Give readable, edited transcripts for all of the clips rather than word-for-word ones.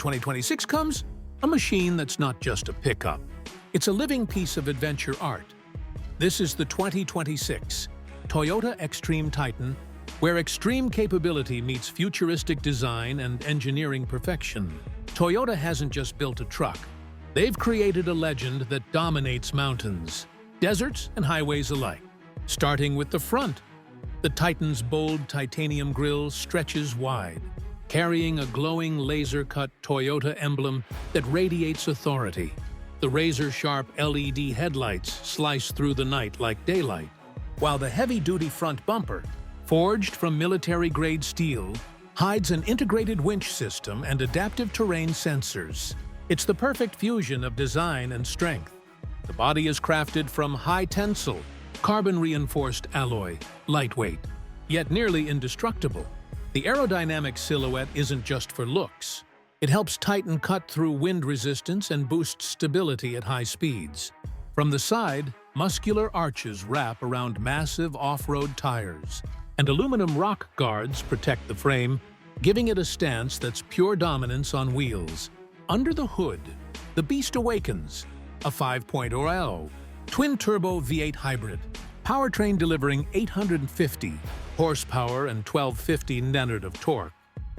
2026 comes a machine that's not just a pickup. It's a living piece of adventure art. This is the 2026 Toyota Xtreme Titan, where extreme capability meets futuristic design and engineering perfection. Toyota hasn't just built a truck. They've created a legend that dominates mountains, deserts, and highways alike. Starting with the front, the Titan's bold titanium grille stretches wide, carrying a glowing laser-cut Toyota emblem that radiates authority. The razor-sharp LED headlights slice through the night like daylight, while the heavy-duty front bumper, forged from military-grade steel, hides an integrated winch system and adaptive terrain sensors. It's the perfect fusion of design and strength. The body is crafted from high-tensile, carbon-reinforced alloy, lightweight, yet nearly indestructible. The aerodynamic silhouette isn't just for looks. It helps Titan cut through wind resistance and boost stability at high speeds. From the side, muscular arches wrap around massive off-road tires, and aluminum rock guards protect the frame, giving it a stance that's pure dominance on wheels. Under the hood, the beast awakens, a 5.0L twin-turbo V8 hybrid, powertrain delivering 850 horsepower and 1250 Nm of torque.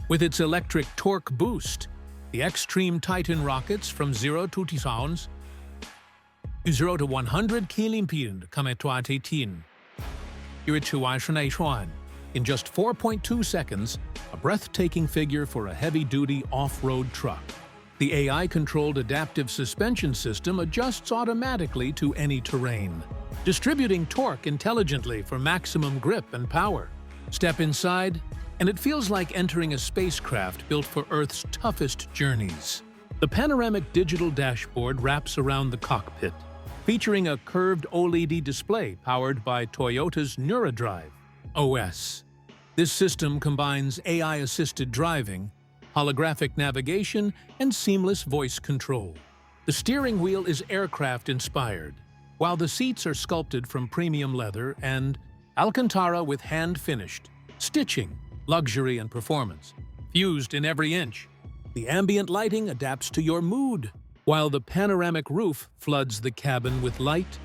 With its electric torque boost, the Xtreme Titan rockets from 0 to 100 km/h. In just 4.2 seconds, a breathtaking figure for a heavy-duty off-road truck. The AI-controlled adaptive suspension system adjusts automatically to any terrain, distributing torque intelligently for maximum grip and power. Step inside, and it feels like entering a spacecraft built for Earth's toughest journeys. The panoramic digital dashboard wraps around the cockpit, featuring a curved OLED display powered by Toyota's NeuroDrive OS. This system combines AI-assisted driving, holographic navigation, and seamless voice control. The steering wheel is aircraft-inspired, while the seats are sculpted from premium leather and Alcantara with hand-finished stitching, luxury and performance, fused in every inch. The ambient lighting adapts to your mood, while the panoramic roof floods the cabin with light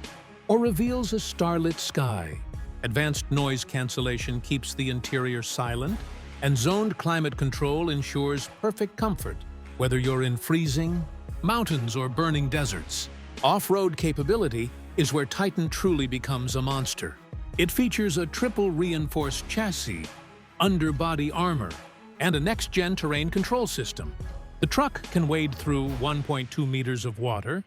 or reveals a starlit sky. Advanced noise cancellation keeps the interior silent, and zoned climate control ensures perfect comfort, whether you're in freezing mountains or burning deserts. Off-road capability is where Titan truly becomes a monster. It features a triple reinforced chassis, underbody armor, and a next-gen terrain control system. The truck can wade through 1.2 meters of water,